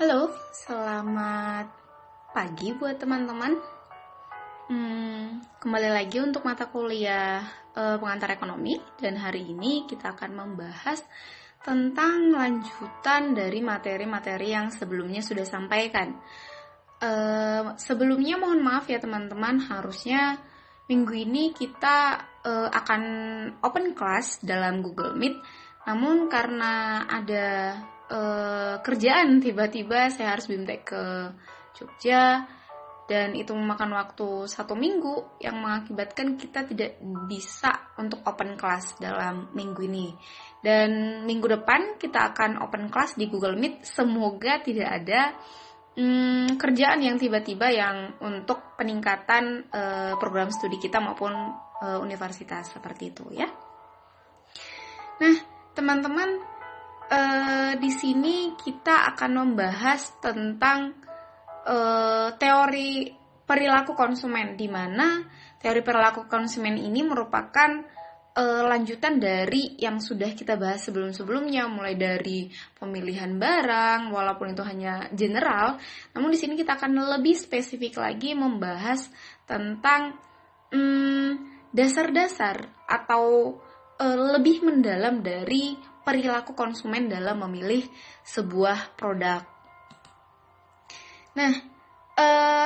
Halo, selamat pagi buat teman-teman. Kembali lagi untuk mata kuliah pengantar ekonomi, dan hari ini kita akan membahas tentang lanjutan dari materi-materi yang sebelumnya sudah sampaikan. Sebelumnya mohon maaf ya teman-teman, harusnya minggu ini kita akan open class dalam Google Meet, namun karena ada kerjaan tiba-tiba saya harus BIMTEK ke Jogja dan itu memakan waktu 1 minggu yang mengakibatkan kita tidak bisa untuk open class dalam minggu ini. Dan minggu depan kita akan open class di Google Meet. Semoga tidak ada kerjaan yang tiba-tiba yang untuk peningkatan program studi kita maupun universitas seperti itu ya. Nah, teman-teman, di sini kita akan membahas tentang teori perilaku konsumen, di mana teori perilaku konsumen ini merupakan lanjutan dari yang sudah kita bahas sebelum-sebelumnya, mulai dari pemilihan barang, walaupun itu hanya general, namun di sini kita akan lebih spesifik lagi membahas tentang dasar-dasar atau lebih mendalam dari perilaku konsumen dalam memilih sebuah produk. Nah,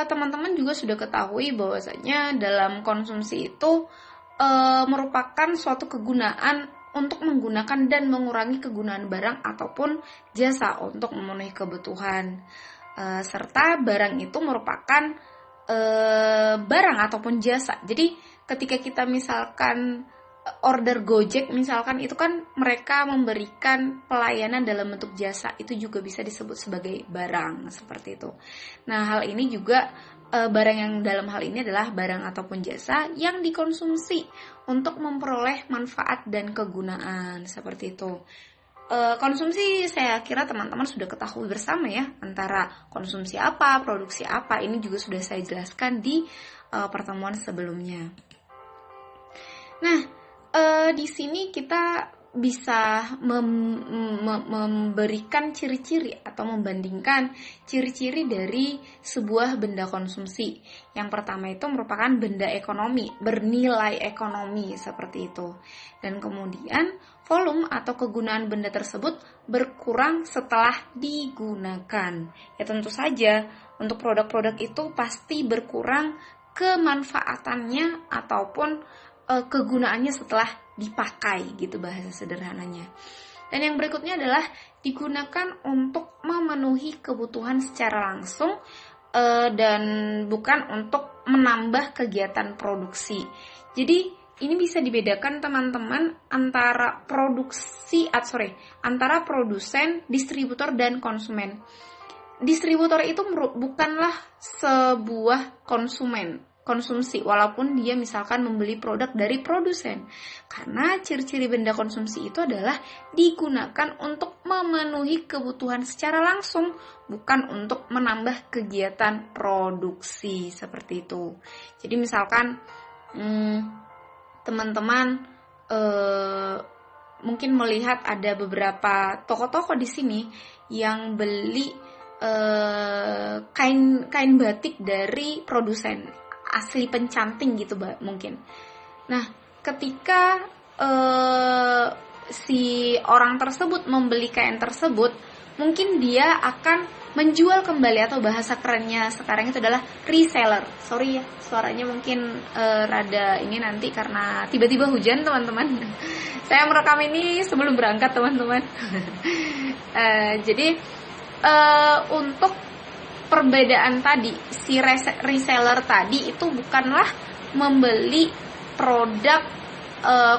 teman-teman juga sudah ketahui bahwasanya dalam konsumsi itu merupakan suatu kegunaan untuk menggunakan dan mengurangi kegunaan barang ataupun jasa untuk memenuhi kebutuhan. Serta barang itu merupakan barang ataupun jasa. Jadi ketika kita misalkan order Gojek misalkan, itu kan mereka memberikan pelayanan dalam bentuk jasa, itu juga bisa disebut sebagai barang seperti itu. Nah, hal ini juga barang yang dalam hal ini adalah barang ataupun jasa yang dikonsumsi untuk memperoleh manfaat dan kegunaan seperti itu. Konsumsi saya kira teman-teman sudah ketahui bersama ya, antara konsumsi apa, produksi apa, ini juga sudah saya jelaskan di pertemuan sebelumnya. Nah, di sini kita bisa memberikan ciri-ciri atau membandingkan ciri-ciri dari sebuah benda konsumsi. Yang pertama itu merupakan benda ekonomi, bernilai ekonomi seperti itu. Dan kemudian volume atau kegunaan benda tersebut berkurang setelah digunakan. Ya tentu saja untuk produk-produk itu pasti berkurang kemanfaatannya ataupun kegunaannya setelah dipakai, gitu bahasa sederhananya. Dan yang berikutnya adalah digunakan untuk memenuhi kebutuhan secara langsung dan bukan untuk menambah kegiatan produksi. Jadi ini bisa dibedakan teman-teman antara antara produsen, distributor dan konsumen. Distributor itu bukanlah sebuah konsumsi, walaupun dia misalkan membeli produk dari produsen. Karena ciri-ciri benda konsumsi itu adalah digunakan untuk memenuhi kebutuhan secara langsung, bukan untuk menambah kegiatan produksi, seperti itu. Jadi misalkan teman-teman mungkin melihat ada beberapa toko-toko di sini yang beli kain batik dari produsen asli pencanting gitu mungkin. Nah, ketika si orang tersebut membeli kain tersebut, mungkin dia akan menjual kembali, atau bahasa kerennya sekarang itu adalah reseller. Sorry ya, suaranya mungkin rada ini nanti karena tiba-tiba hujan teman-teman. Saya merekam ini sebelum berangkat teman-teman. Jadi untuk perbedaan tadi, si reseller tadi itu bukanlah membeli produk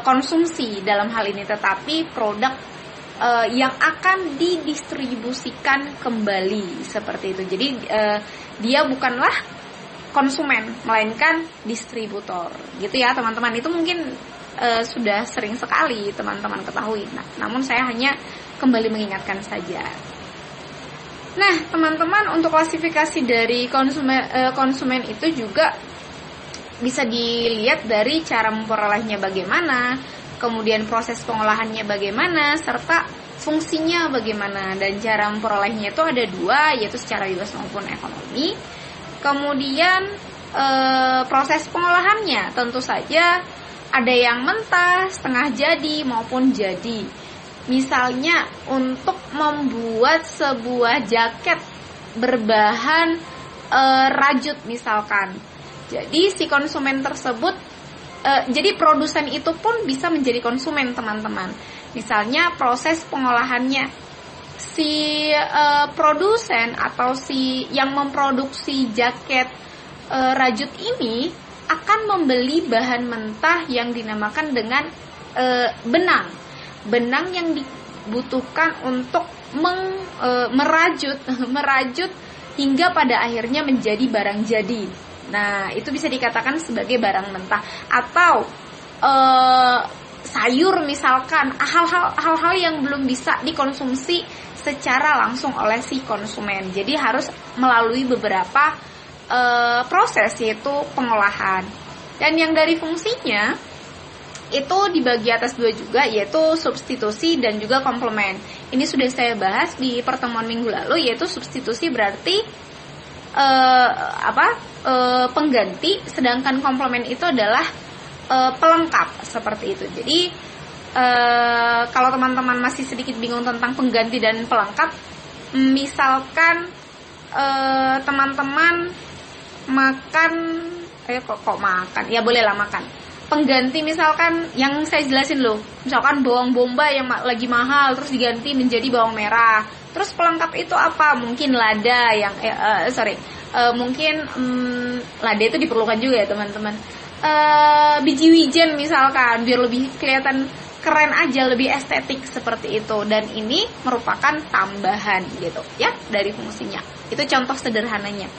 konsumsi dalam hal ini, tetapi produk yang akan didistribusikan kembali seperti itu. Jadi dia bukanlah konsumen, melainkan distributor, gitu ya teman-teman. Itu mungkin sudah sering sekali teman-teman ketahui. Namun saya hanya kembali mengingatkan saja. Nah, teman-teman, untuk klasifikasi dari konsumen itu juga bisa dilihat dari cara memperolehnya bagaimana, kemudian proses pengolahannya bagaimana, serta fungsinya bagaimana, dan cara memperolehnya itu ada dua, yaitu secara bebas maupun ekonomi. Kemudian proses pengolahannya tentu saja ada yang mentah, setengah jadi maupun jadi. Misalnya untuk membuat sebuah jaket berbahan rajut misalkan. Jadi si konsumen tersebut, jadi produsen itu pun bisa menjadi konsumen, teman-teman. Misalnya proses pengolahannya, si produsen atau si yang memproduksi jaket rajut ini akan membeli bahan mentah yang dinamakan dengan benang yang dibutuhkan untuk merajut hingga pada akhirnya menjadi barang jadi. Nah, itu bisa dikatakan sebagai barang mentah. Atau sayur misalkan, hal-hal yang belum bisa dikonsumsi secara langsung oleh si konsumen. Jadi harus melalui beberapa proses, yaitu pengolahan. Dan yang dari fungsinya itu dibagi atas dua juga, yaitu substitusi dan juga komplement. Ini sudah saya bahas di pertemuan minggu lalu, yaitu substitusi berarti pengganti, sedangkan komplement itu adalah pelengkap, seperti itu. Jadi kalau teman-teman masih sedikit bingung tentang pengganti dan pelengkap, misalkan teman-teman makan, kok makan? Ya bolehlah makan. Pengganti misalkan yang saya jelasin loh, misalkan bawang bombay yang lagi mahal terus diganti menjadi bawang merah. Terus pelengkap itu apa? Mungkin lada yang mungkin lada itu diperlukan juga ya teman-teman. Biji wijen misalkan, biar lebih kelihatan keren aja, lebih estetik seperti itu. Dan ini merupakan tambahan gitu ya dari fungsinya. Itu contoh sederhananya.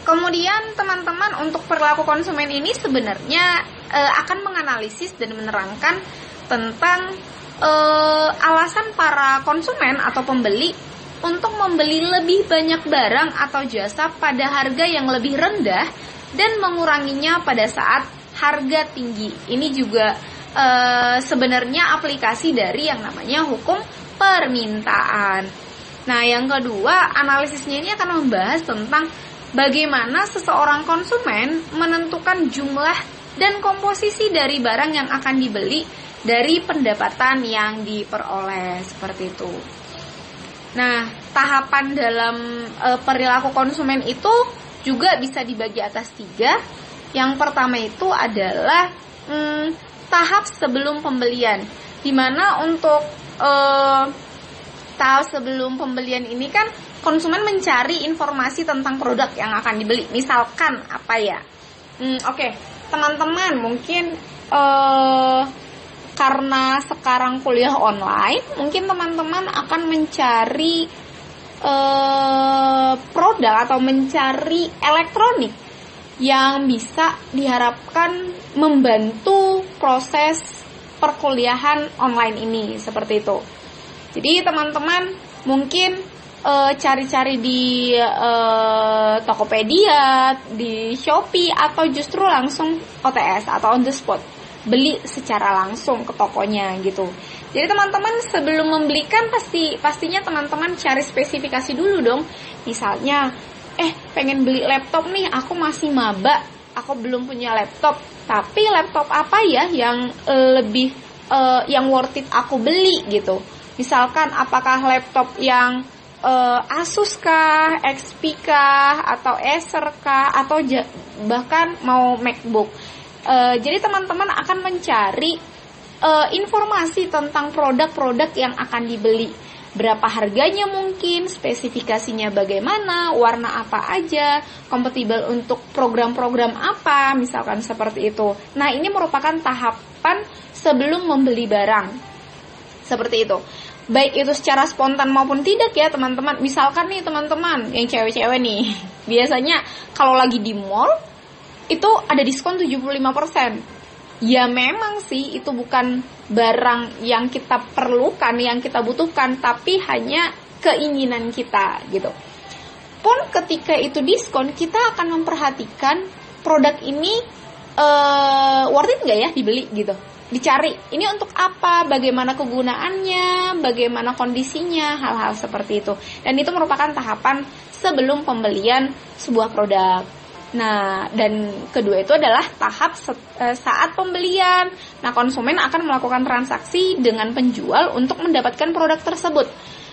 Kemudian teman-teman, untuk perilaku konsumen ini sebenarnya akan menganalisis dan menerangkan tentang alasan para konsumen atau pembeli untuk membeli lebih banyak barang atau jasa pada harga yang lebih rendah dan menguranginya pada saat harga tinggi. Ini juga sebenarnya aplikasi dari yang namanya hukum permintaan. Nah, yang kedua, analisisnya ini akan membahas tentang bagaimana seseorang konsumen menentukan jumlah dan komposisi dari barang yang akan dibeli dari pendapatan yang diperoleh, seperti itu. Nah, tahapan dalam perilaku konsumen itu juga bisa dibagi atas 3. Yang pertama itu adalah tahap sebelum pembelian, dimana untuk tahap sebelum pembelian ini kan konsumen mencari informasi tentang produk yang akan dibeli. Misalkan apa ya? Teman-teman mungkin karena sekarang kuliah online, mungkin teman-teman akan mencari produk atau mencari elektronik yang bisa diharapkan membantu proses perkuliahan online ini, seperti itu. Jadi teman-teman mungkin cari-cari di Tokopedia, di Shopee, atau justru langsung OTS atau on the spot, beli secara langsung ke tokonya gitu. Jadi teman-teman sebelum membelikan pastinya teman-teman cari spesifikasi dulu dong. Misalnya pengen beli laptop nih, aku masih maba, aku belum punya laptop, tapi laptop apa ya yang lebih yang worth it aku beli gitu. Misalkan apakah laptop yang Asus kah, XP kah, atau Acer kah, atau bahkan mau MacBook. Jadi teman-teman akan mencari informasi tentang produk-produk yang akan dibeli. Berapa harganya mungkin, spesifikasinya bagaimana, warna apa aja, kompatibel untuk program-program apa, misalkan seperti itu. Nah, ini merupakan tahapan sebelum membeli barang. Seperti itu. Baik itu secara spontan maupun tidak ya teman-teman. Misalkan nih teman-teman yang cewek-cewek nih, biasanya kalau lagi di mall itu ada diskon 75%. Ya memang sih itu bukan barang yang kita perlukan, yang kita butuhkan, tapi hanya keinginan kita gitu. Pun ketika itu diskon, kita akan memperhatikan produk ini worth it nggak ya dibeli gitu. dicari ini untuk apa, bagaimana kegunaannya, bagaimana kondisinya, hal-hal seperti itu. Dan itu merupakan tahapan sebelum pembelian sebuah produk. Nah, dan kedua itu adalah tahap saat pembelian. Nah, konsumen akan melakukan transaksi dengan penjual untuk mendapatkan produk tersebut.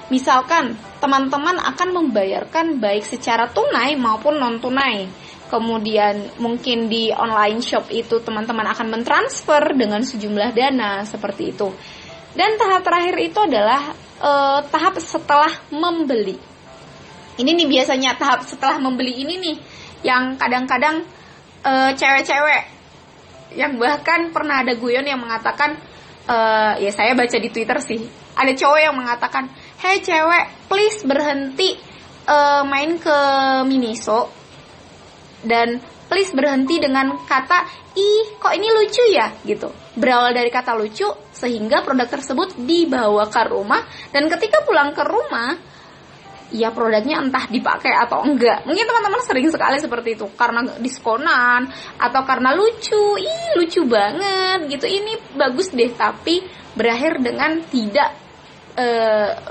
Misalkan, teman-teman akan membayarkan baik secara tunai maupun non-tunai. Kemudian mungkin di online shop itu teman-teman akan mentransfer dengan sejumlah dana, seperti itu. Dan tahap terakhir itu adalah tahap setelah membeli. Ini nih biasanya tahap setelah membeli ini nih yang kadang-kadang cewek-cewek yang bahkan pernah ada guyon yang mengatakan, ya saya baca di Twitter sih, ada cowok yang mengatakan, "Hey cewek, please berhenti main ke Miniso dan please berhenti dengan kata, ih kok ini lucu ya," gitu. Berawal dari kata lucu sehingga produk tersebut dibawa ke rumah, dan ketika pulang ke rumah ya produknya entah dipakai atau enggak. Mungkin teman-teman sering sekali seperti itu, karena diskonan atau karena lucu, ih lucu banget gitu, ini bagus deh, tapi berakhir dengan tidak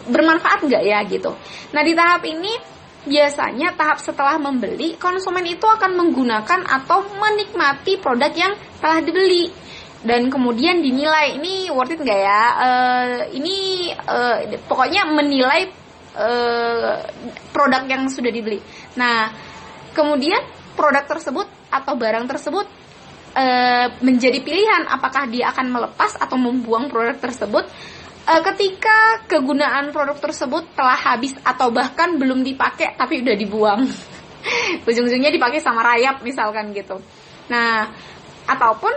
bermanfaat enggak ya gitu. Nah, di tahap ini biasanya tahap setelah membeli, konsumen itu akan menggunakan atau menikmati produk yang telah dibeli dan kemudian dinilai ini worth it enggak ya, pokoknya menilai produk yang sudah dibeli. Nah, kemudian produk tersebut atau barang tersebut menjadi pilihan apakah dia akan melepas atau membuang produk tersebut ketika kegunaan produk tersebut telah habis atau bahkan belum dipakai tapi udah dibuang. Ujung-ujungnya dipakai sama rayap misalkan gitu. Nah, ataupun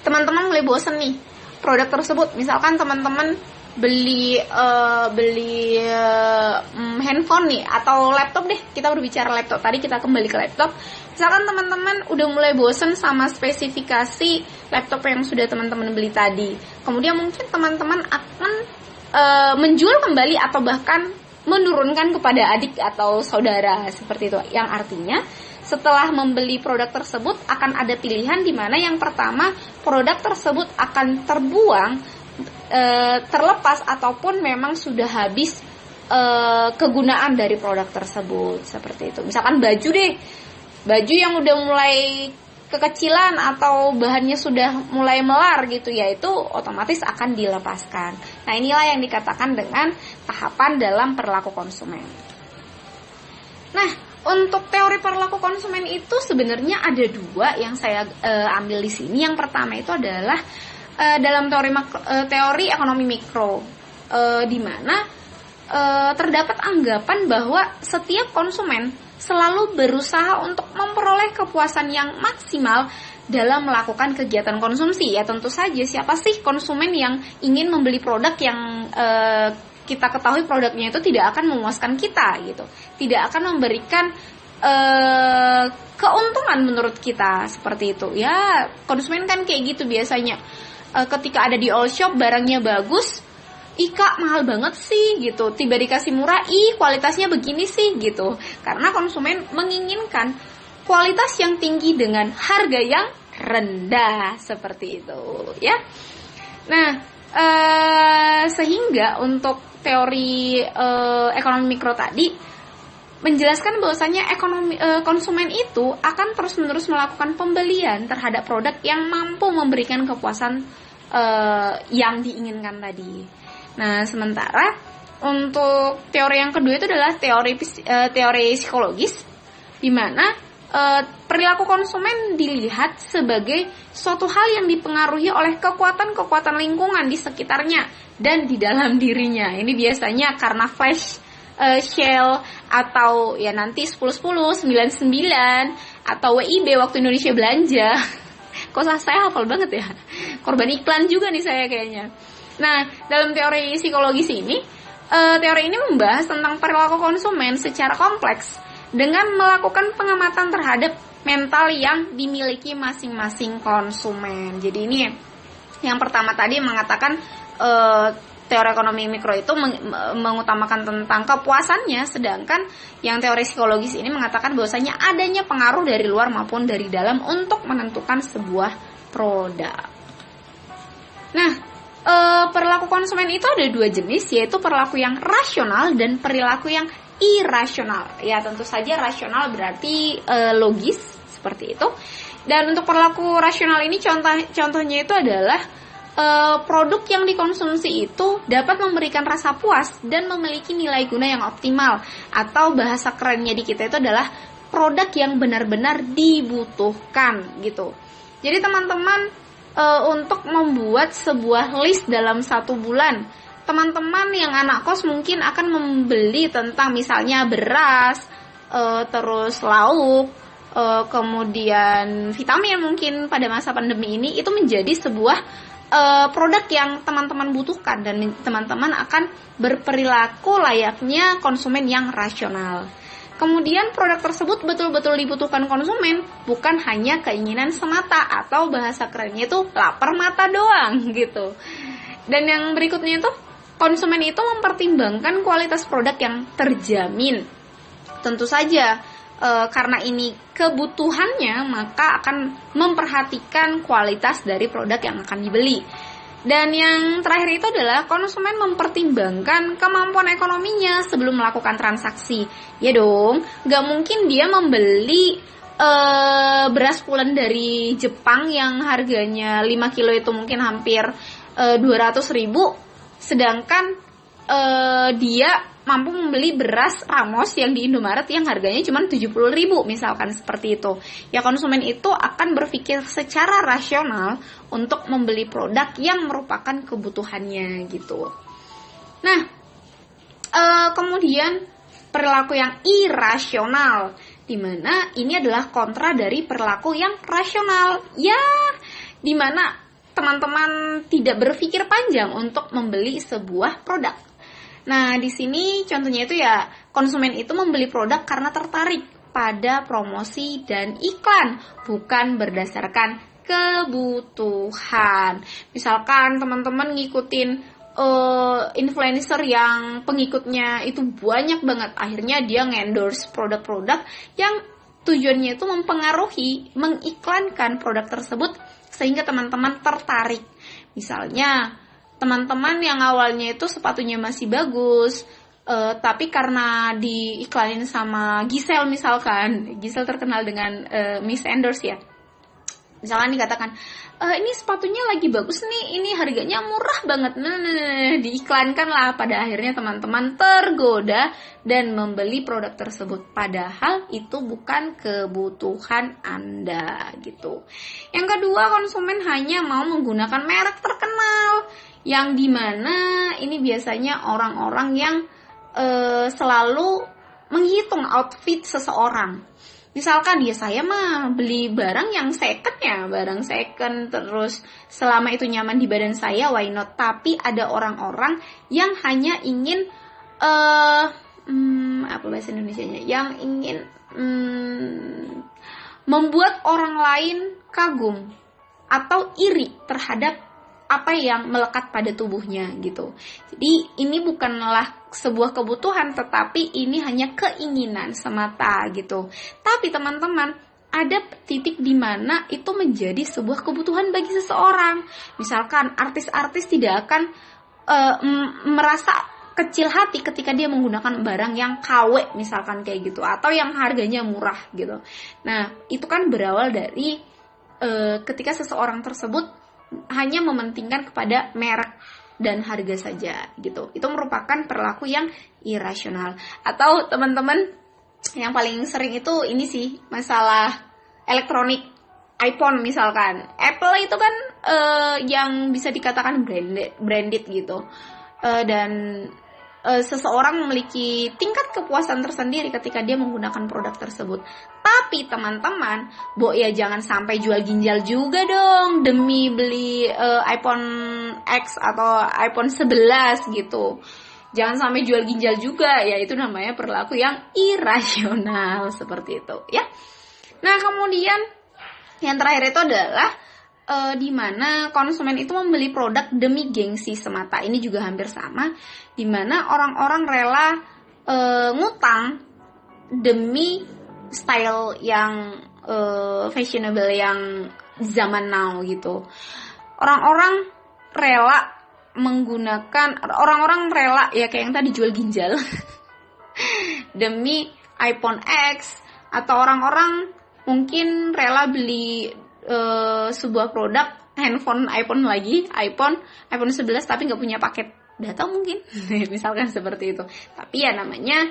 teman-teman mulai bosen nih produk tersebut. Misalkan teman-teman beli handphone nih atau laptop deh, kita berbicara laptop, tadi kita kembali ke laptop. Misalkan teman-teman udah mulai bosen sama spesifikasi laptop yang sudah teman-teman beli tadi, kemudian mungkin teman-teman akan menjual kembali atau bahkan menurunkan kepada adik atau saudara, seperti itu. Yang artinya setelah membeli produk tersebut akan ada pilihan di mana yang pertama produk tersebut akan terbuang, terlepas ataupun memang sudah habis kegunaan dari produk tersebut, seperti itu. Misalkan baju deh, baju yang udah mulai kekecilan atau bahannya sudah mulai melar gitu ya, itu otomatis akan dilepaskan. Nah, inilah yang dikatakan dengan tahapan dalam perilaku konsumen. Nah, untuk teori perilaku konsumen itu sebenarnya ada dua yang saya ambil di sini. Yang pertama itu adalah dalam teori ekonomi mikro, di mana terdapat anggapan bahwa setiap konsumen selalu berusaha untuk memperoleh kepuasan yang maksimal dalam melakukan kegiatan konsumsi. Ya tentu saja, siapa sih konsumen yang ingin membeli produk yang kita ketahui produknya itu tidak akan memuaskan kita gitu, tidak akan memberikan keuntungan menurut kita, seperti itu. Ya konsumen kan kayak gitu biasanya. Ketika ada di all shop barangnya bagus, ih kak mahal banget sih gitu, tiba dikasih murah, ih kualitasnya begini sih gitu. Karena konsumen menginginkan kualitas yang tinggi dengan harga yang rendah, seperti itu ya. Nah, sehingga untuk teori ekonomi mikro tadi menjelaskan bahwasanya konsumen itu akan terus-menerus melakukan pembelian terhadap produk yang mampu memberikan kepuasan yang diinginkan tadi. Nah, sementara untuk teori yang kedua itu adalah teori psikologis, di mana perilaku konsumen dilihat sebagai suatu hal yang dipengaruhi oleh kekuatan-kekuatan lingkungan di sekitarnya dan di dalam dirinya. Ini biasanya karena flash sale atau ya nanti 10-10, 99 atau WIB waktu Indonesia belanja. Kok saya hafal banget ya? Korban iklan juga nih saya kayaknya. Nah, dalam teori psikologis ini, teori ini membahas tentang perilaku konsumen secara kompleks dengan melakukan pengamatan terhadap mental yang dimiliki masing-masing konsumen. Jadi ini yang pertama tadi mengatakan teori ekonomi mikro itu mengutamakan tentang kepuasannya, sedangkan yang teori psikologis ini mengatakan bahwasanya adanya pengaruh dari luar maupun dari dalam untuk menentukan sebuah produk. Nah, perilaku konsumen itu ada dua jenis, yaitu perilaku yang rasional dan perilaku yang irasional. Ya, tentu saja rasional berarti logis seperti itu. Dan untuk perilaku rasional ini contohnya itu adalah produk yang dikonsumsi itu dapat memberikan rasa puas dan memiliki nilai guna yang optimal, atau bahasa kerennya di kita itu adalah produk yang benar-benar dibutuhkan gitu. Jadi teman-teman, untuk membuat sebuah list dalam 1 bulan, teman-teman yang anak kos mungkin akan membeli tentang misalnya beras, terus lauk, kemudian vitamin mungkin pada masa pandemi ini, itu menjadi sebuah produk yang teman-teman butuhkan, dan teman-teman akan berperilaku layaknya konsumen yang rasional. Kemudian produk tersebut betul-betul dibutuhkan konsumen, bukan hanya keinginan semata, atau bahasa kerennya itu lapar mata doang gitu. Dan yang berikutnya itu, konsumen itu mempertimbangkan kualitas produk yang terjamin. Tentu saja karena ini kebutuhannya, maka akan memperhatikan kualitas dari produk yang akan dibeli. Dan yang terakhir itu adalah konsumen mempertimbangkan kemampuan ekonominya sebelum melakukan transaksi. Ya dong, gak mungkin dia membeli beras pulen dari Jepang yang harganya 5 kilo itu mungkin hampir 200.000, sedangkan dia mampu membeli beras Ramos yang di Indomaret yang harganya cuma 70.000 misalkan seperti itu. Ya, konsumen itu akan berpikir secara rasional untuk membeli produk yang merupakan kebutuhannya gitu. Nah, kemudian perilaku yang irasional, dimana ini adalah kontra dari perilaku yang rasional. Ya, dimana teman-teman tidak berpikir panjang untuk membeli sebuah produk. Nah, di sini contohnya itu ya, konsumen itu membeli produk karena tertarik pada promosi dan iklan, bukan berdasarkan kebutuhan. Misalkan teman-teman ngikutin influencer yang pengikutnya itu banyak banget, akhirnya dia ngendorse produk-produk yang tujuannya itu mempengaruhi, mengiklankan produk tersebut sehingga teman-teman tertarik. Misalnya, teman-teman yang awalnya itu sepatunya masih bagus, tapi karena diiklanin sama Giselle misalkan, Giselle terkenal dengan Miss Endorse ya, misalkan dikatakan, ini sepatunya lagi bagus nih, ini harganya murah banget, diiklankan lah, pada akhirnya teman-teman tergoda dan membeli produk tersebut, padahal itu bukan kebutuhan Anda gitu. Yang kedua, konsumen hanya mau menggunakan merek terkenal, yang dimana ini biasanya orang-orang yang selalu menghitung outfit seseorang. Misalkan ya, saya mah beli barang yang second ya, barang second, terus selama itu nyaman di badan saya, why not? Tapi ada orang-orang yang hanya ingin apa bahasa Indonesianya, yang ingin membuat orang lain kagum atau iri terhadap apa yang melekat pada tubuhnya gitu. Jadi ini bukanlah sebuah kebutuhan, tetapi ini hanya keinginan semata gitu. Tapi teman-teman, ada titik di mana itu menjadi sebuah kebutuhan bagi seseorang. Misalkan artis-artis tidak akan merasa kecil hati ketika dia menggunakan barang yang KW misalkan kayak gitu, atau yang harganya murah gitu. Nah, itu kan berawal dari ketika seseorang tersebut hanya mementingkan kepada merek dan harga saja gitu. Itu merupakan perilaku yang irasional. Atau teman-teman yang paling sering itu ini sih, masalah elektronik, iPhone misalkan. Apple itu kan yang bisa dikatakan branded gitu. Dan seseorang memiliki tingkat kepuasan tersendiri ketika dia menggunakan produk tersebut. Tapi teman-teman, ya jangan sampai jual ginjal juga dong demi beli iPhone X atau iPhone 11 gitu. Jangan sampai jual ginjal juga, ya itu namanya perilaku yang irasional seperti itu ya. Nah, kemudian yang terakhir itu adalah di mana konsumen itu membeli produk demi gengsi semata. Ini juga hampir sama, di mana orang-orang rela ngutang demi style yang fashionable, yang zaman now gitu. Orang-orang rela menggunakan, orang-orang rela ya kayak yang tadi jual ginjal demi iPhone X, atau orang-orang mungkin rela beli sebuah produk handphone iPhone 11 tapi nggak punya paket data mungkin misalkan seperti itu. Tapi ya namanya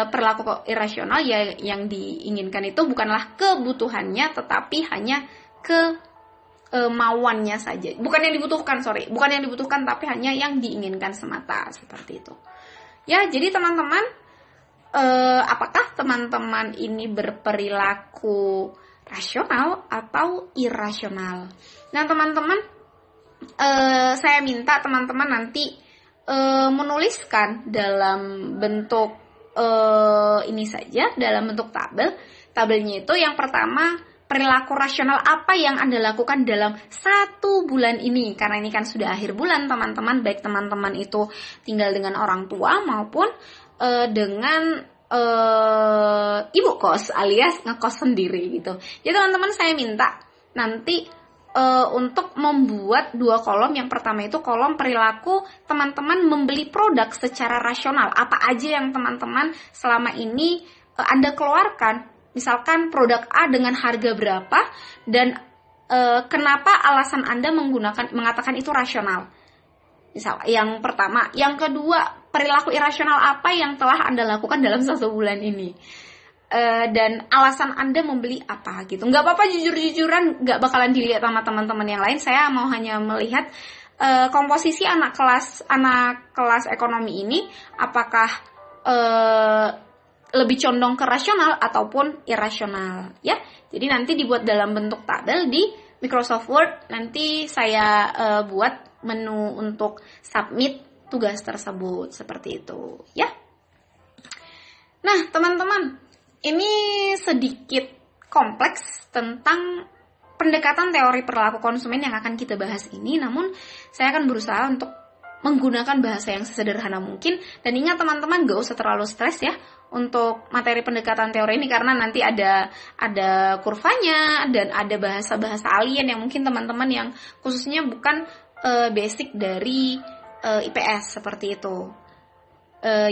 perilaku irasional ya, yang diinginkan itu bukanlah kebutuhannya tetapi hanya kemauannya saja, bukan yang dibutuhkan tapi hanya yang diinginkan semata, seperti itu ya. Jadi teman-teman, apakah teman-teman ini berperilaku rasional atau irasional? Nah teman-teman, saya minta teman-teman nanti menuliskan dalam bentuk ini saja, dalam bentuk tabel. Tabelnya itu yang pertama, perilaku rasional apa yang Anda lakukan dalam 1 bulan ini. Karena ini kan sudah akhir bulan teman-teman, baik teman-teman itu tinggal dengan orang tua maupun dengan ibu kos alias ngekos sendiri gitu. Jadi teman-teman, saya minta nanti untuk membuat 2 kolom. Yang pertama itu kolom perilaku teman-teman membeli produk secara rasional. Apa aja yang teman-teman selama ini Anda keluarkan, misalkan produk A dengan harga berapa dan kenapa alasan Anda mengatakan itu rasional. Misal yang pertama. Yang kedua, perilaku irasional apa yang telah Anda lakukan dalam 1 bulan ini, dan alasan Anda membeli apa gitu. Nggak apa-apa jujur-jujuran, nggak bakalan dilihat sama teman-teman yang lain. Saya mau hanya melihat komposisi anak kelas ekonomi ini apakah lebih condong ke rasional ataupun irasional ya. Jadi nanti dibuat dalam bentuk tabel di Microsoft Word. Nanti saya buat menu untuk submit tugas tersebut, seperti itu ya. Nah teman-teman, ini sedikit kompleks tentang pendekatan teori perilaku konsumen yang akan kita bahas ini. Namun saya akan berusaha untuk menggunakan bahasa yang sesederhana mungkin. Dan ingat teman-teman, gak usah terlalu stres ya untuk materi pendekatan teori ini, karena nanti ada kurvanya dan ada bahasa-bahasa alien yang mungkin teman-teman yang khususnya bukan basic dari IPS seperti itu.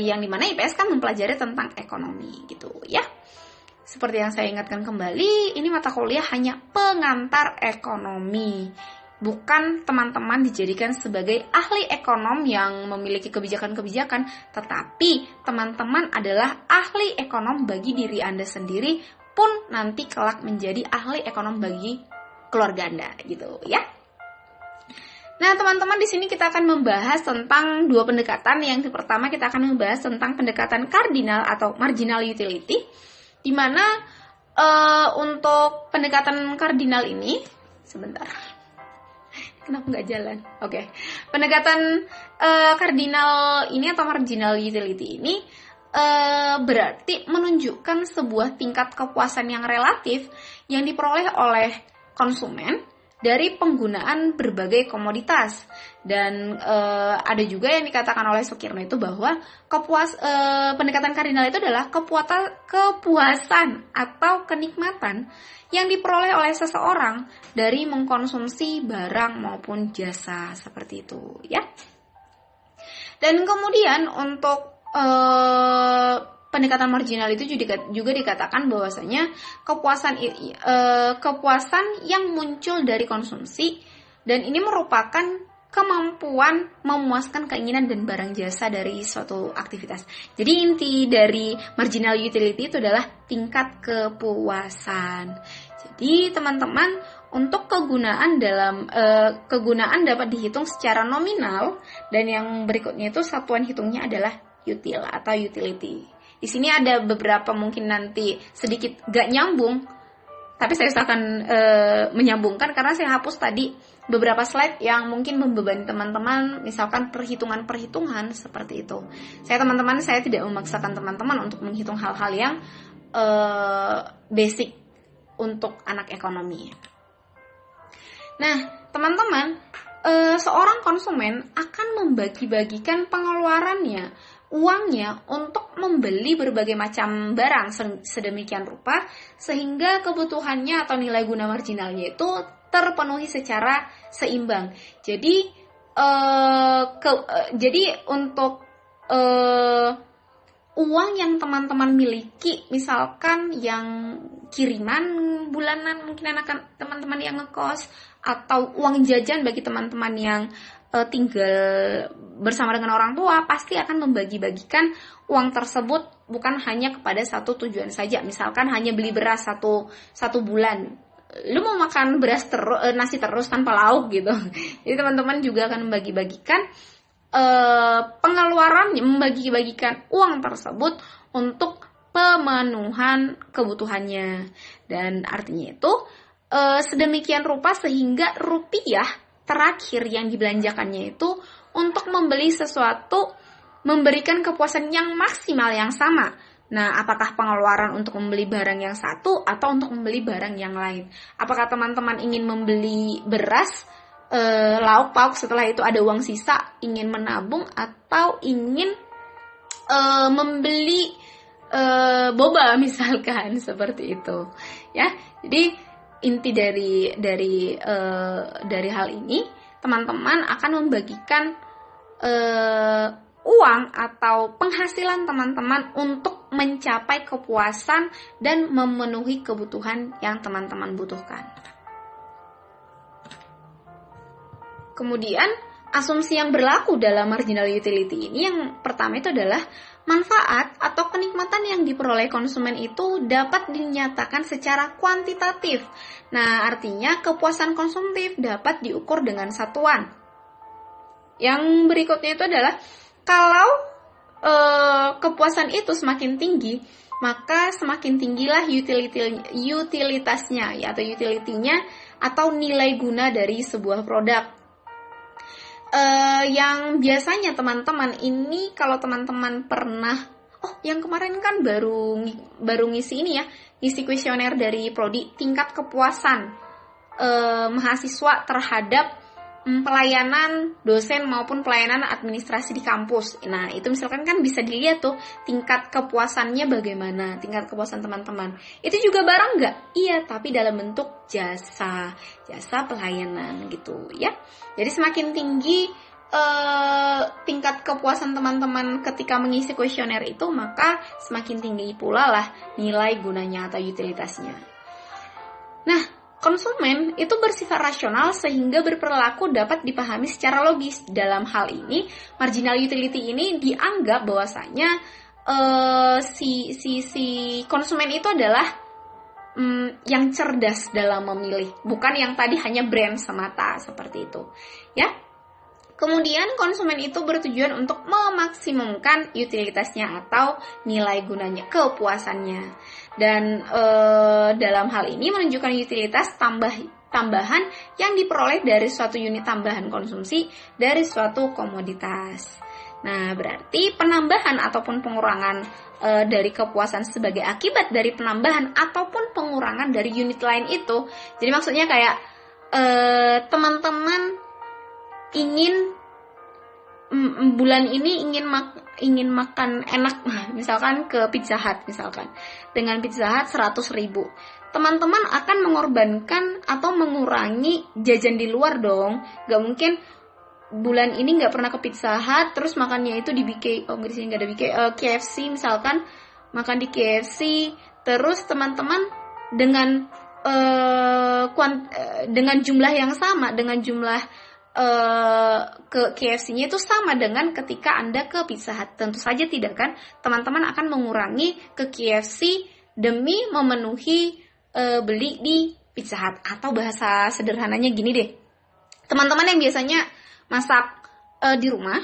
Yang dimana IPS kan mempelajari tentang ekonomi gitu ya. Seperti yang saya ingatkan kembali, ini mata kuliah hanya pengantar ekonomi. Bukan teman-teman dijadikan sebagai ahli ekonom yang memiliki kebijakan-kebijakan, tetapi teman-teman adalah ahli ekonom bagi diri Anda sendiri, pun nanti kelak menjadi ahli ekonom bagi keluarga Anda gitu ya. Nah teman-teman, di sini kita akan membahas tentang 2 pendekatan. Yang pertama kita akan membahas tentang pendekatan kardinal atau marginal utility, di mana untuk pendekatan kardinal ini, sebentar, kenapa nggak jalan? Oke. Pendekatan kardinal ini atau marginal utility ini berarti menunjukkan sebuah tingkat kepuasan yang relatif yang diperoleh oleh konsumen dari penggunaan berbagai komoditas. Dan ada juga yang dikatakan oleh Sukirno itu bahwa pendekatan kardinal itu adalah kepuasan atau kenikmatan yang diperoleh oleh seseorang dari mengkonsumsi barang maupun jasa, seperti itu ya. Dan kemudian untuk pendekatan marginal itu juga dikatakan bahwasanya kepuasan yang muncul dari konsumsi, dan ini merupakan kemampuan memuaskan keinginan dan barang jasa dari suatu aktivitas. Jadi inti dari marginal utility itu adalah tingkat kepuasan. Jadi teman-teman, untuk kegunaan dapat dihitung secara nominal, dan yang berikutnya itu satuan hitungnya adalah util atau utility. Di sini ada beberapa mungkin nanti sedikit gak nyambung, tapi saya usahakan menyambungkan karena saya hapus tadi beberapa slide yang mungkin membebani teman-teman, misalkan perhitungan seperti itu. Saya tidak memaksakan teman-teman untuk menghitung hal-hal yang basic untuk anak ekonomi. Nah, teman-teman, seorang konsumen akan membagi-bagikan pengeluarannya uangnya untuk membeli berbagai macam barang sedemikian rupa sehingga kebutuhannya atau nilai guna marginalnya itu terpenuhi secara seimbang. Jadi untuk uang yang teman-teman miliki, misalkan yang kiriman bulanan mungkin teman-teman yang ngekos, atau uang jajan bagi teman-teman yang tinggal bersama dengan orang tua, pasti akan membagi-bagikan uang tersebut bukan hanya kepada satu tujuan saja. Misalkan hanya beli beras satu bulan, lu mau makan beras nasi terus tanpa lauk gitu. Jadi teman-teman juga akan membagi-bagikan pengeluarannya, membagi-bagikan uang tersebut untuk pemenuhan kebutuhannya. Dan artinya itu sedemikian rupa sehingga rupiah terakhir yang dibelanjakannya itu untuk membeli sesuatu, memberikan kepuasan yang maksimal yang sama. Nah, apakah pengeluaran untuk membeli barang yang satu atau untuk membeli barang yang lain? Apakah teman-teman ingin membeli beras, lauk pauk, setelah itu ada uang sisa, ingin menabung, atau ingin membeli boba misalkan, seperti itu ya. Jadi inti dari hal ini, teman-teman akan membagikan uang atau penghasilan teman-teman untuk mencapai kepuasan dan memenuhi kebutuhan yang teman-teman butuhkan. Kemudian asumsi yang berlaku dalam marginal utility ini, yang pertama itu adalah manfaat atau kenikmatan yang diperoleh konsumen itu dapat dinyatakan secara kuantitatif. Nah, artinya kepuasan konsumtif dapat diukur dengan satuan. Yang berikutnya itu adalah kalau kepuasan itu semakin tinggi, maka semakin tinggilah utilitasnya ya, atau utility-nya atau nilai guna dari sebuah produk. Yang biasanya teman-teman ini, kalau teman-teman pernah, yang kemarin kan baru ngisi ini ya, ngisi kuesioner dari Prodi, tingkat kepuasan mahasiswa terhadap pelayanan dosen maupun pelayanan administrasi di kampus. Nah, itu misalkan kan bisa dilihat tuh tingkat kepuasannya bagaimana, tingkat kepuasan teman-teman. Itu juga barang nggak? Iya, tapi dalam bentuk jasa pelayanan gitu ya. Jadi semakin tinggi tingkat kepuasan teman-teman ketika mengisi kuesioner itu, maka semakin tinggi pula lah nilai gunanya atau utilitasnya. Nah, konsumen itu bersifat rasional sehingga berperilaku dapat dipahami secara logis. Dalam hal ini, marginal utility ini dianggap bahwasanya si konsumen itu adalah yang cerdas dalam memilih, bukan yang tadi hanya brand semata seperti itu, ya. Kemudian konsumen itu bertujuan untuk memaksimumkan utilitasnya atau nilai gunanya, kepuasannya. Dan dalam hal ini menunjukkan utilitas tambahan yang diperoleh dari suatu unit tambahan konsumsi dari suatu komoditas. Nah, berarti penambahan ataupun pengurangan dari kepuasan sebagai akibat dari penambahan ataupun pengurangan dari unit lain itu. Jadi maksudnya kayak teman-teman ingin bulan ini ingin makan enak, misalkan ke Pizza Hut misalkan, dengan Pizza Hut 100.000. Teman-teman akan mengorbankan atau mengurangi jajan di luar dong. Gak mungkin bulan ini gak pernah ke Pizza Hut terus makannya itu di di sini gak ada KFC misalkan, makan di KFC, terus teman-teman dengan jumlah yang sama, dengan jumlah ke KFC-nya itu sama dengan ketika Anda ke Pizza Hut. Tentu saja tidak kan? Teman-teman akan mengurangi ke KFC demi memenuhi beli di Pizza Hut. Atau bahasa sederhananya gini deh, teman-teman yang biasanya masak di rumah,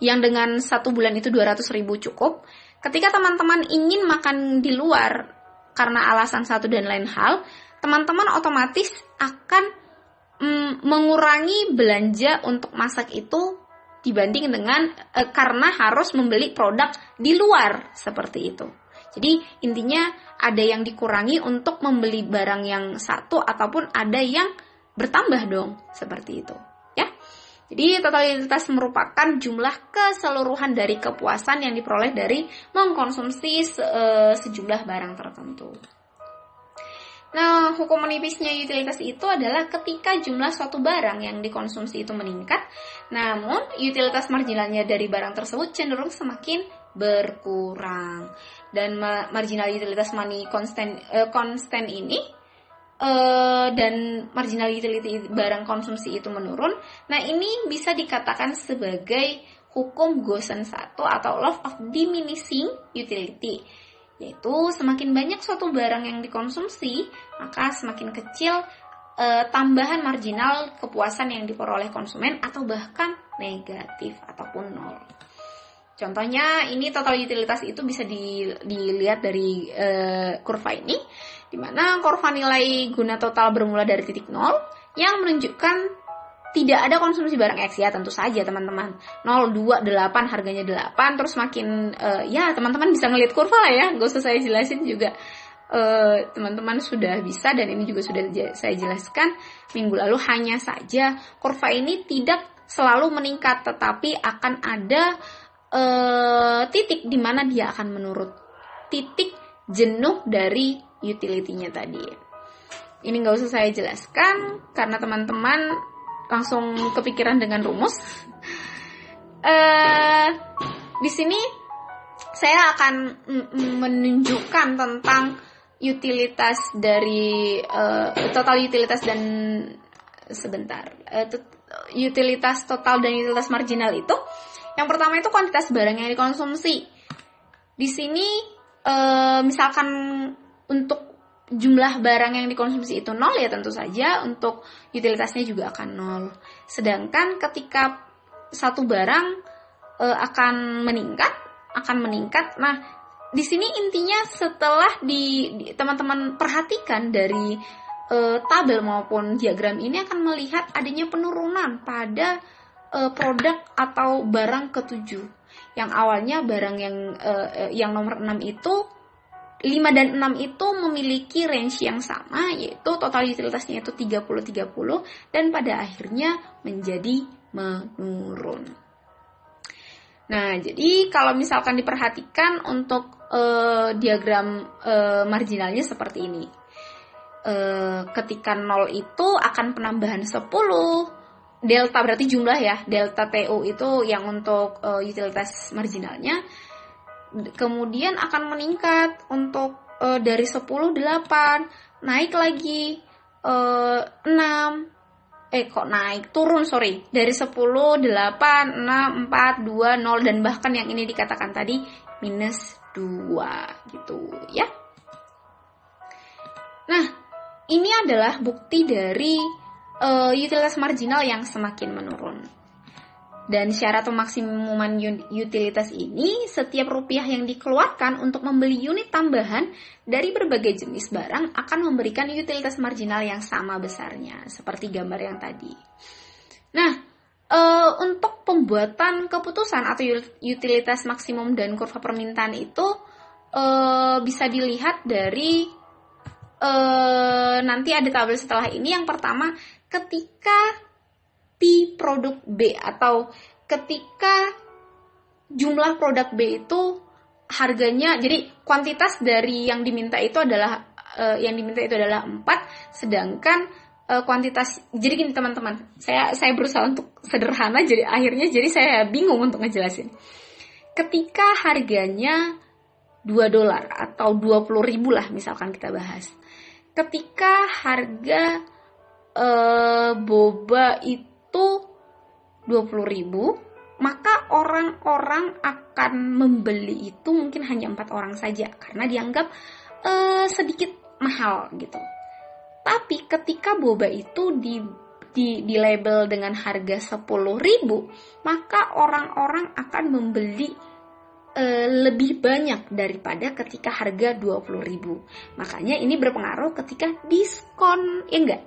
yang dengan 1 bulan itu 200.000 cukup, ketika teman-teman ingin makan di luar karena alasan satu dan lain hal, teman-teman otomatis akan mengurangi belanja untuk masak itu dibanding dengan karena harus membeli produk di luar seperti itu. Jadi intinya ada yang dikurangi untuk membeli barang yang satu ataupun ada yang bertambah dong, seperti itu ya. Jadi totalitas merupakan jumlah keseluruhan dari kepuasan yang diperoleh dari mengkonsumsi sejumlah barang tertentu. Nah, hukum menipisnya utilitas itu adalah ketika jumlah suatu barang yang dikonsumsi itu meningkat, namun utilitas marginalnya dari barang tersebut cenderung semakin berkurang. Dan marginal utilitas money constant ini dan marginal utility barang konsumsi itu menurun. Nah, ini bisa dikatakan sebagai hukum Goosen 1 atau law of diminishing utility, yaitu semakin banyak suatu barang yang dikonsumsi, maka semakin kecil tambahan marginal kepuasan yang diperoleh konsumen atau bahkan negatif ataupun nol. Contohnya ini total utilitas itu bisa dilihat dari kurva ini, di mana kurva nilai guna total bermula dari titik 0 yang menunjukkan tidak ada konsumsi barang X ya, tentu saja teman-teman. 0, 2, 8, harganya 8, terus makin ya teman-teman bisa ngelihat kurva lah ya, gak usah saya jelasin juga. Teman-teman sudah bisa, dan ini juga sudah saya jelaskan minggu lalu. Hanya saja kurva ini tidak selalu meningkat, tetapi akan ada titik di mana dia akan menurun, titik jenuh dari utility-nya tadi. Ini nggak usah saya jelaskan karena teman-teman langsung kepikiran dengan rumus. Di sini saya akan menunjukkan tentang utilitas dari total utilitas dan utilitas total dan utilitas marginal itu. Yang pertama itu kuantitas barang yang dikonsumsi. Di sini misalkan untuk jumlah barang yang dikonsumsi itu 0 ya, tentu saja untuk utilitasnya juga akan 0. Sedangkan ketika satu barang akan meningkat. Nah, di sini intinya setelah teman-teman perhatikan dari tabel maupun diagram ini akan melihat adanya penurunan pada produk atau barang ketujuh. Yang awalnya barang yang nomor 6 itu 5 dan 6 itu memiliki range yang sama, yaitu total utilitasnya itu 30-30, dan pada akhirnya menjadi menurun. Nah, jadi kalau misalkan diperhatikan untuk diagram marginalnya seperti ini. Ketika 0 itu akan penambahan 10, delta berarti jumlah ya, delta TU itu yang untuk utilitas marginalnya. Kemudian akan meningkat untuk dari 10, 8, naik lagi 6, dari 10, 8, 6, 4, 2, 0, dan bahkan yang ini dikatakan tadi minus 2 gitu ya. Nah, ini adalah bukti dari utilitas marginal yang semakin menurun. Dan syarat pemaksimuman utilitas ini, setiap rupiah yang dikeluarkan untuk membeli unit tambahan dari berbagai jenis barang akan memberikan utilitas marginal yang sama besarnya, seperti gambar yang tadi. Nah, untuk pembuatan keputusan atau utilitas maksimum dan kurva permintaan itu bisa dilihat dari nanti ada tabel setelah ini. Yang pertama, ketika P produk B atau ketika jumlah produk B itu harganya, jadi kuantitas dari yang diminta itu adalah 4, sedangkan kuantitas, jadi gini teman-teman, saya berusaha untuk sederhana, jadi akhirnya saya bingung untuk ngejelasin. Ketika harganya $2 atau 20.000 lah misalkan kita bahas. Ketika harga boba itu 20.000, maka orang-orang akan membeli itu mungkin hanya 4 orang saja karena dianggap sedikit mahal gitu. Tapi ketika boba itu di label dengan harga 10.000, maka orang-orang akan membeli lebih banyak daripada ketika harga 20.000. Makanya ini berpengaruh ketika diskon, ya enggak?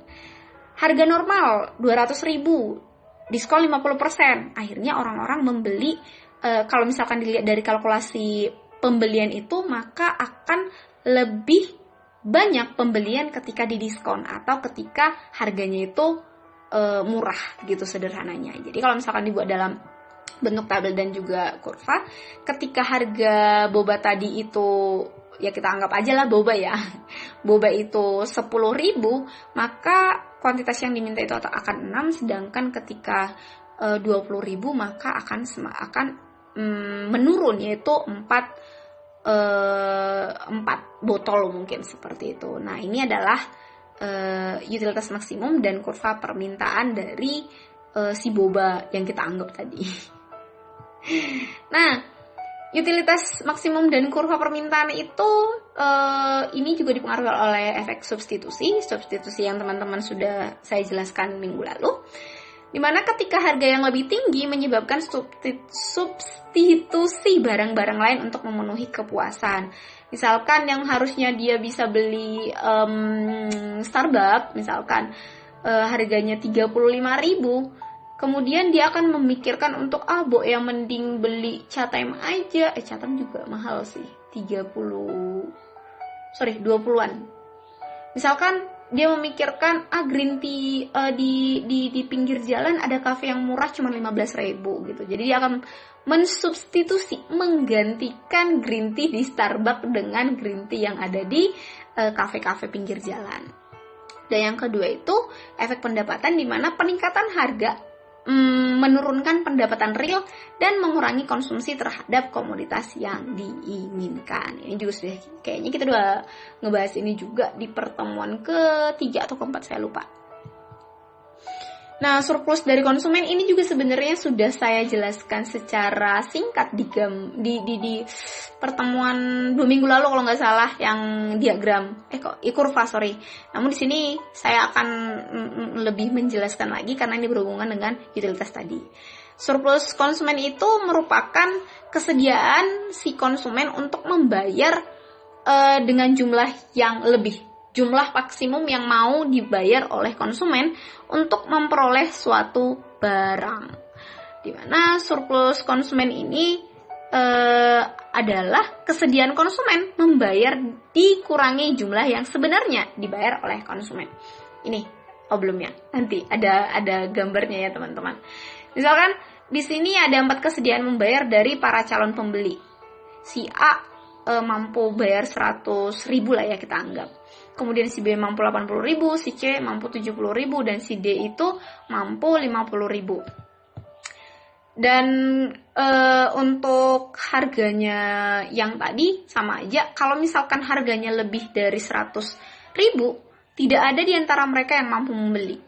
Harga normal 200.000, diskon 50%. Akhirnya orang-orang membeli, kalau misalkan dilihat dari kalkulasi pembelian itu, maka akan lebih banyak pembelian ketika didiskon atau ketika harganya itu murah gitu sederhananya. Jadi kalau misalkan dibuat dalam bentuk tabel dan juga kurva, ketika harga boba tadi itu, ya kita anggap aja lah boba ya, boba itu 10.000, maka kuantitas yang diminta itu akan 6, sedangkan ketika 20.000 maka akan menurun, yaitu 4 botol mungkin seperti itu. Nah, ini adalah utilitas maksimum dan kurva permintaan dari si boba yang kita anggap tadi. Nah, utilitas maksimum dan kurva permintaan itu ini juga dipengaruhi oleh efek substitusi yang teman-teman sudah saya jelaskan minggu lalu, dimana ketika harga yang lebih tinggi menyebabkan substitusi barang-barang lain untuk memenuhi kepuasan. Misalkan yang harusnya dia bisa beli Starbucks, misalkan harganya 35.000, kemudian dia akan memikirkan untuk yang mending beli Chatham aja. Chatham juga mahal sih, 20-an. Misalkan dia memikirkan green tea di pinggir jalan ada kafe yang murah cuma 15.000 gitu. Jadi dia akan mensubstitusi, menggantikan green tea di Starbucks dengan green tea yang ada di kafe-kafe pinggir jalan. Dan yang kedua itu efek pendapatan, di mana peningkatan harga menurunkan pendapatan real dan mengurangi konsumsi terhadap komoditas yang diinginkan. Ini juga sudah, kayaknya kita udah ngebahas ini juga di pertemuan ke-3 atau ke-4, saya lupa. Nah, surplus dari konsumen ini juga sebenarnya sudah saya jelaskan secara singkat di pertemuan 2 minggu lalu kalau nggak salah, yang diagram kurva. Namun di sini saya akan lebih menjelaskan lagi karena ini berhubungan dengan utilitas tadi. Surplus konsumen itu merupakan kesediaan si konsumen untuk membayar dengan jumlah yang lebih, jumlah maksimum yang mau dibayar oleh konsumen untuk memperoleh suatu barang. Dimana surplus konsumen ini adalah kesediaan konsumen membayar dikurangi jumlah yang sebenarnya dibayar oleh konsumen. Ini problemnya. Nanti ada gambarnya ya teman-teman. Misalkan di sini ada 4 kesediaan membayar dari para calon pembeli. Si A mampu bayar 100.000 lah ya kita anggap. Kemudian si B mampu 80.000, si C mampu 70.000, dan si D itu mampu 50.000. Dan untuk harganya yang tadi sama aja. Kalau misalkan harganya lebih dari 100.000, tidak ada di antara mereka yang mampu membeli.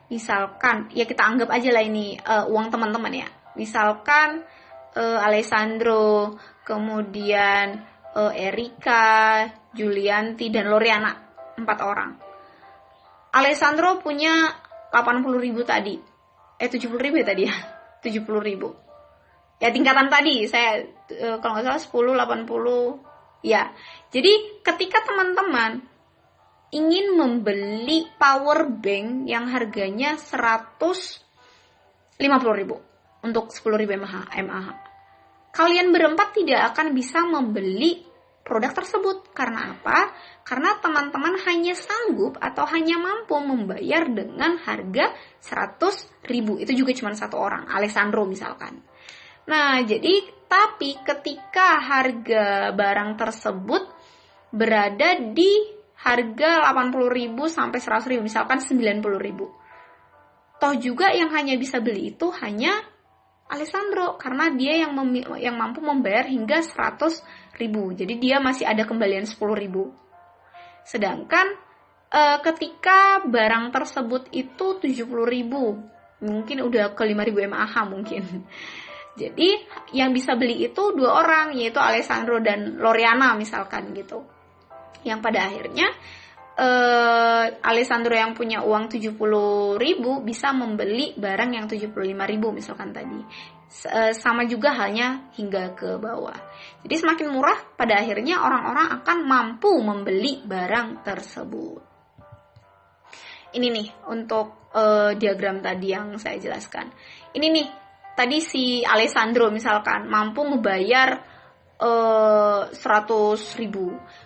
Misalkan, ya kita anggap aja lah ini uang teman-teman ya. Misalkan Alessandro, kemudian Erika, Julianti, dan Loriana, 4 orang. Alessandro punya 80.000 tadi. 70.000 ya tadi ya. 70.000. Ya tingkatan tadi, saya kalau nggak salah 10, 80. Ya, jadi ketika teman-teman ingin membeli power bank yang harganya 150.000 untuk 10.000 mAh, kalian berempat tidak akan bisa membeli produk tersebut. Karena apa? Karena teman-teman hanya sanggup atau hanya mampu membayar dengan harga 100.000. Itu juga cuma 1 orang, Alessandro misalkan. Nah, jadi tapi ketika harga barang tersebut berada di harga 80.000 sampai 100.000, misalkan 90.000. Toh juga yang hanya bisa beli itu hanya Alessandro, karena dia yang mampu membayar hingga 100.000. Jadi dia masih ada kembalian 10.000. Sedangkan ketika barang tersebut itu 70.000, mungkin udah ke 5.000 mAh mungkin. Jadi yang bisa beli itu 2 orang, yaitu Alessandro dan Loriana misalkan gitu. Yang pada akhirnya Alessandro yang punya uang 70.000 bisa membeli barang yang 75.000 misalkan tadi. Sama juga halnya hingga ke bawah. Jadi semakin murah, pada akhirnya orang-orang akan mampu membeli barang tersebut. Ini nih untuk diagram tadi yang saya jelaskan. Ini nih, tadi si Alessandro misalkan mampu membayar 100.000.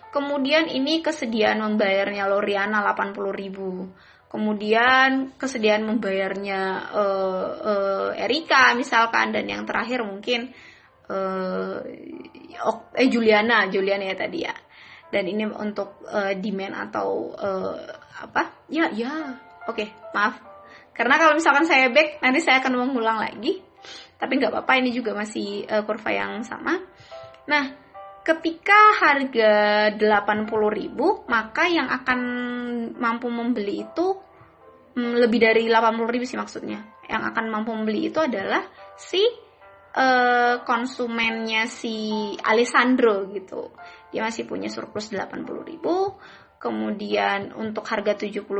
Kemudian ini kesediaan membayarnya Loriana 80.000. kemudian kesediaan membayarnya Erika misalkan, dan yang terakhir mungkin Juliana ya tadi ya. Dan ini untuk demand atau oke, maaf. Karena kalau misalkan saya back, nanti saya akan mengulang lagi. Tapi nggak apa-apa, ini juga masih kurva yang sama. Nah, ketika harga 80.000, maka yang akan mampu membeli itu lebih dari 80.000 sih maksudnya. Yang akan mampu membeli itu adalah si konsumennya si Alessandro gitu. Dia masih punya surplus 80.000. Kemudian untuk harga 70.000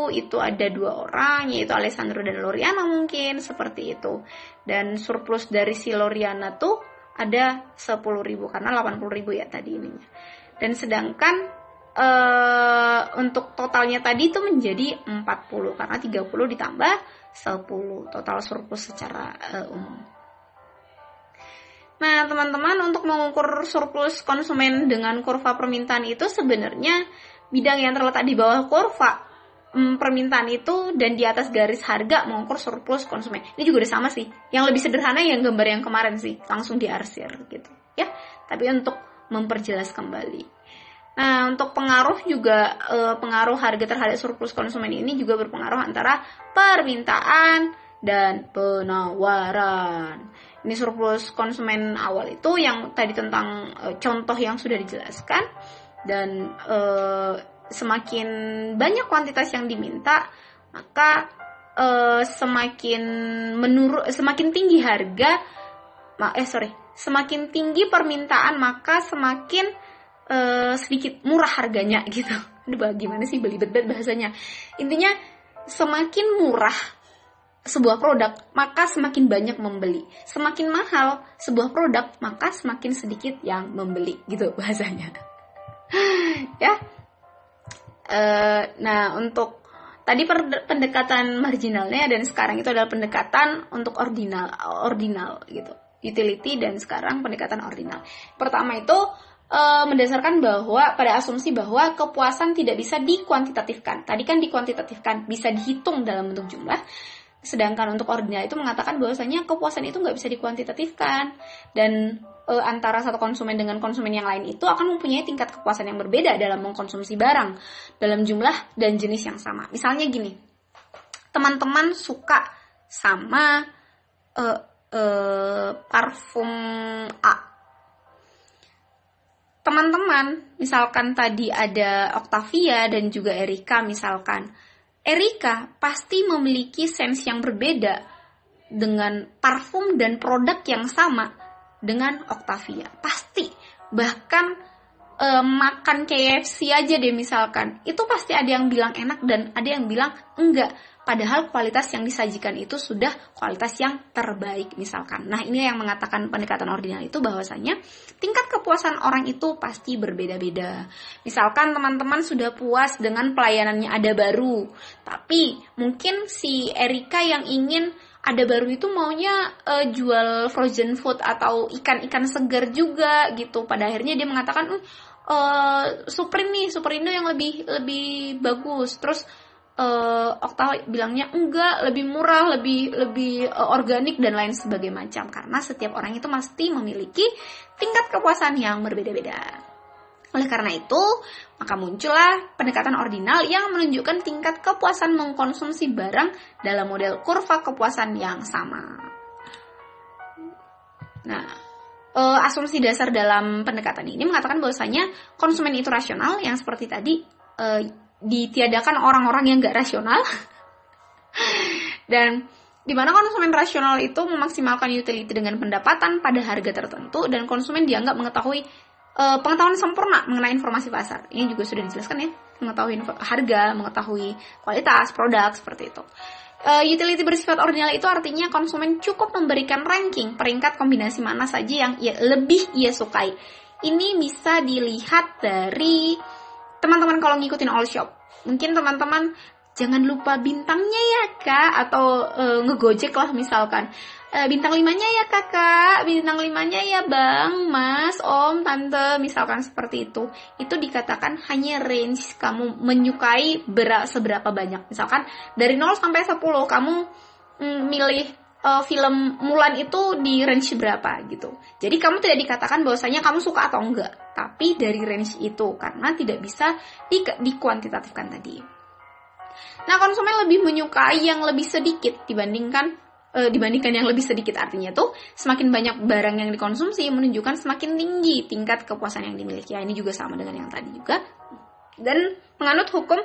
itu ada 2 orang, yaitu Alessandro dan Loriana mungkin, seperti itu. Dan surplus dari si Loriana tuh ada 10.000 karena 80.000 ya tadi ininya. Dan sedangkan untuk totalnya tadi itu menjadi 40 karena 30 ditambah 10 total surplus secara umum. Nah, teman-teman, untuk mengukur surplus konsumen dengan kurva permintaan itu sebenarnya bidang yang terletak di bawah kurva permintaan itu dan di atas garis harga mengukur surplus konsumen. Ini juga udah sama sih. Yang lebih sederhana yang gambar yang kemarin sih, langsung diarsir gitu ya. Tapi untuk memperjelas kembali. Nah, untuk pengaruh juga pengaruh harga terhadap surplus konsumen ini juga berpengaruh antara permintaan dan penawaran. Ini surplus konsumen awal itu yang tadi tentang contoh yang sudah dijelaskan, dan semakin banyak kuantitas yang diminta, maka semakin tinggi harga, semakin tinggi permintaan, maka semakin sedikit murah harganya gitu. Aduh, gimana sih belibet bahasanya. Intinya semakin murah sebuah produk, maka semakin banyak membeli. Semakin mahal sebuah produk, maka semakin sedikit yang membeli, gitu bahasanya. Ya. Nah, untuk tadi pendekatan marginalnya, dan sekarang itu adalah pendekatan untuk ordinal gitu. Utility, dan sekarang pendekatan ordinal. Pertama itu mendasarkan bahwa pada asumsi bahwa kepuasan tidak bisa dikuantitatifkan. Tadi kan dikuantitatifkan, bisa dihitung dalam bentuk jumlah. Sedangkan untuk ordinal itu mengatakan bahwasanya kepuasan itu nggak bisa dikuantitatifkan, dan antara satu konsumen dengan konsumen yang lain itu akan mempunyai tingkat kepuasan yang berbeda dalam mengkonsumsi barang dalam jumlah dan jenis yang sama. Misalnya gini, teman-teman suka sama parfum A. Teman-teman, misalkan tadi ada Octavia dan juga Erika misalkan. Erika pasti memiliki sense yang berbeda dengan parfum dan produk yang sama dengan Octavia. Pasti. Bahkan makan KFC aja deh misalkan. Itu pasti ada yang bilang enak dan ada yang bilang enggak. Padahal kualitas yang disajikan itu sudah kualitas yang terbaik misalkan. Nah, ini yang mengatakan pendekatan ordinal itu bahwasanya tingkat kepuasan orang itu pasti berbeda-beda. Misalkan teman-teman sudah puas dengan pelayanannya Ada Baru, tapi mungkin si Erika yang ingin Ada Baru itu maunya jual frozen food atau ikan-ikan segar juga gitu. Pada akhirnya dia mengatakan Superindo yang lebih bagus. Terus Okta bilangnya enggak, lebih murah, lebih organik dan lain sebagainya macam. Karena setiap orang itu pasti memiliki tingkat kepuasan yang berbeda-beda. Oleh karena itu, maka muncullah pendekatan ordinal yang menunjukkan tingkat kepuasan mengkonsumsi barang dalam model kurva kepuasan yang sama. Nah, asumsi dasar dalam pendekatan ini mengatakan bahwasanya konsumen itu rasional, yang seperti tadi ditiadakan orang-orang yang gak rasional. Dan di mana konsumen rasional itu memaksimalkan utility dengan pendapatan pada harga tertentu, dan konsumen dianggap mengetahui pengetahuan sempurna mengenai informasi pasar. Ini juga sudah dijelaskan ya, mengetahui harga, mengetahui kualitas produk, seperti itu. Utility bersifat ordinal itu artinya konsumen cukup memberikan ranking peringkat kombinasi mana saja yang lebih ia sukai. Ini bisa dilihat dari teman-teman kalau ngikutin All Shop. Mungkin teman-teman jangan lupa bintangnya ya kak, atau ngegojek lah misalkan. Bintang 5-nya ya kakak, bintang 5-nya ya bang, mas, om, tante, misalkan seperti itu dikatakan hanya range kamu menyukai seberapa banyak. Misalkan dari 0 sampai 10 kamu milih film Mulan itu di range berapa gitu. Jadi kamu tidak dikatakan bahwasanya kamu suka atau enggak, tapi dari range itu, karena tidak bisa dikuantitatifkan tadi. Nah, konsumen lebih menyukai yang lebih sedikit dibandingkan yang lebih sedikit. Artinya tuh semakin banyak barang yang dikonsumsi menunjukkan semakin tinggi tingkat kepuasan yang dimiliki. Ya, ini juga sama dengan yang tadi juga. Dan menganut hukum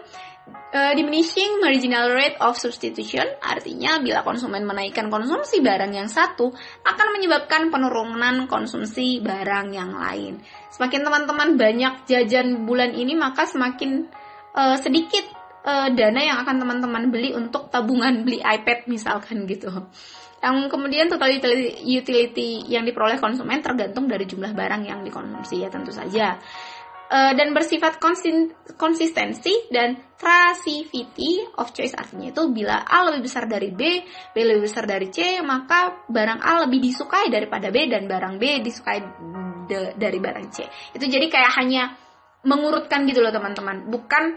diminishing marginal rate of substitution, artinya bila konsumen menaikkan konsumsi barang yang satu akan menyebabkan penurunan konsumsi barang yang lain. Semakin teman-teman banyak jajan bulan ini, maka semakin sedikit dana yang akan teman-teman beli untuk tabungan beli iPad misalkan gitu. Yang kemudian total utility yang diperoleh konsumen tergantung dari jumlah barang yang dikonsumsi ya tentu saja. Dan bersifat konsistensi dan tracivity of choice, artinya itu bila A lebih besar dari B lebih besar dari C, maka barang A lebih disukai daripada B dan barang B disukai dari barang C. Itu jadi kayak hanya mengurutkan gitu loh teman-teman, bukan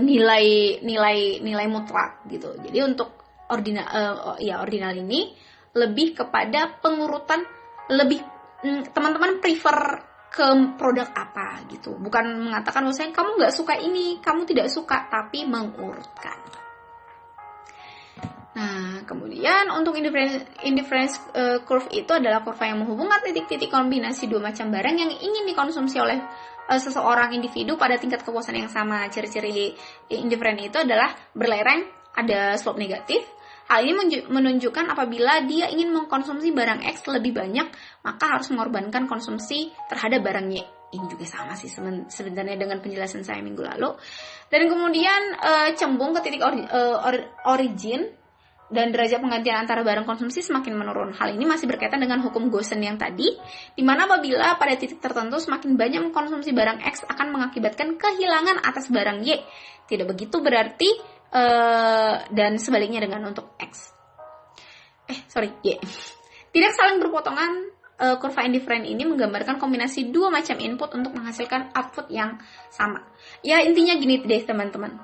nilai mutlak gitu. Jadi untuk ordinal ini lebih kepada pengurutan, lebih teman-teman prefer ke produk apa gitu, bukan mengatakan bahwasanya kamu nggak suka ini, kamu tidak suka, tapi mengurutkan. Nah, kemudian untuk indifference curve itu adalah kurva yang menghubungkan titik-titik kombinasi dua macam barang yang ingin dikonsumsi oleh seseorang individu pada tingkat kepuasan yang sama. Ciri-ciri indifferent itu adalah berlereng, ada slope negatif. Hal ini menunjukkan apabila dia ingin mengkonsumsi barang X lebih banyak, maka harus mengorbankan konsumsi terhadap barang Y. Ini juga sama sih sebenarnya dengan penjelasan saya minggu lalu. Dan kemudian cembung ke titik origin dan derajat penggantian antara barang konsumsi semakin menurun. Hal ini masih berkaitan dengan hukum Gaussian yang tadi, di mana apabila pada titik tertentu semakin banyak mengkonsumsi barang X akan mengakibatkan kehilangan atas barang Y. Tidak begitu berarti dan sebaliknya dengan untuk X. Y. Tidak saling berpotongan, kurva indifferent ini menggambarkan kombinasi dua macam input untuk menghasilkan output yang sama. Ya, intinya gini deh teman-teman.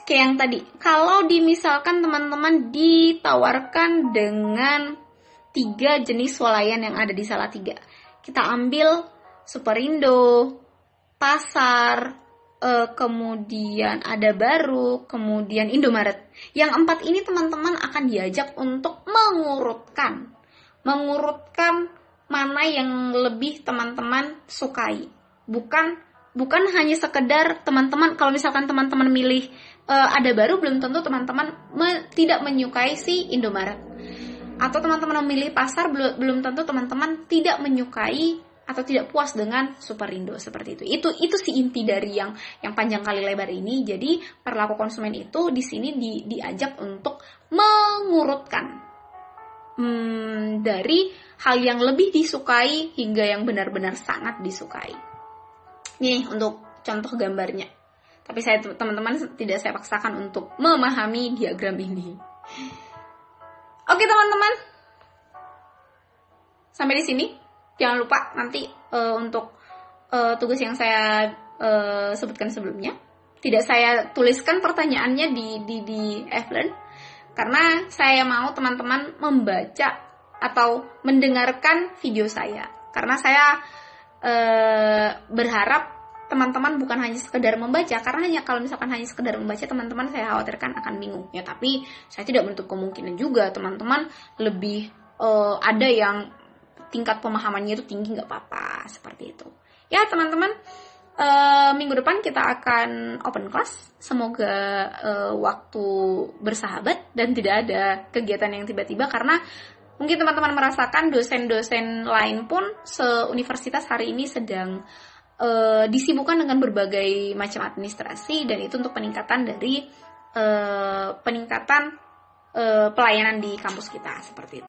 Kayak yang tadi, kalau misalkan teman-teman ditawarkan dengan 3 jenis swalayan yang ada di Salatiga, kita ambil Superindo, Pasar, kemudian ada Baru, kemudian Indomaret. Yang 4 ini teman-teman akan diajak untuk mengurutkan mana yang lebih teman-teman sukai. Bukan hanya sekedar teman-teman, kalau misalkan teman-teman milih ada Baru, belum tentu teman-teman tidak menyukai si Indomaret. Atau teman-teman memilih Pasar, belum tentu teman-teman tidak menyukai atau tidak puas dengan Superindo, seperti itu. Itu sih inti dari yang panjang kali lebar ini. Jadi perilaku konsumen itu di sini diajak untuk mengurutkan dari hal yang lebih disukai hingga yang benar-benar sangat disukai. Nih untuk contoh gambarnya. Tapi teman-teman tidak saya paksakan untuk memahami diagram ini. Oke teman-teman, sampai di sini. Jangan lupa nanti untuk tugas yang saya sebutkan sebelumnya, tidak saya tuliskan pertanyaannya di Flearn, karena saya mau teman-teman membaca atau mendengarkan video saya. Karena saya berharap teman-teman bukan hanya sekedar membaca, karena kalau misalkan hanya sekedar membaca, teman-teman saya khawatirkan akan bingung. Ya, tapi saya tidak menutup kemungkinan juga teman-teman lebih ada yang tingkat pemahamannya itu tinggi, nggak apa-apa, seperti itu. Ya teman-teman, minggu depan kita akan open class. Semoga waktu bersahabat dan tidak ada kegiatan yang tiba-tiba, karena mungkin teman-teman merasakan dosen-dosen lain pun se-universitas hari ini sedang disibukkan dengan berbagai macam administrasi, dan itu untuk peningkatan dari pelayanan di kampus kita, seperti itu.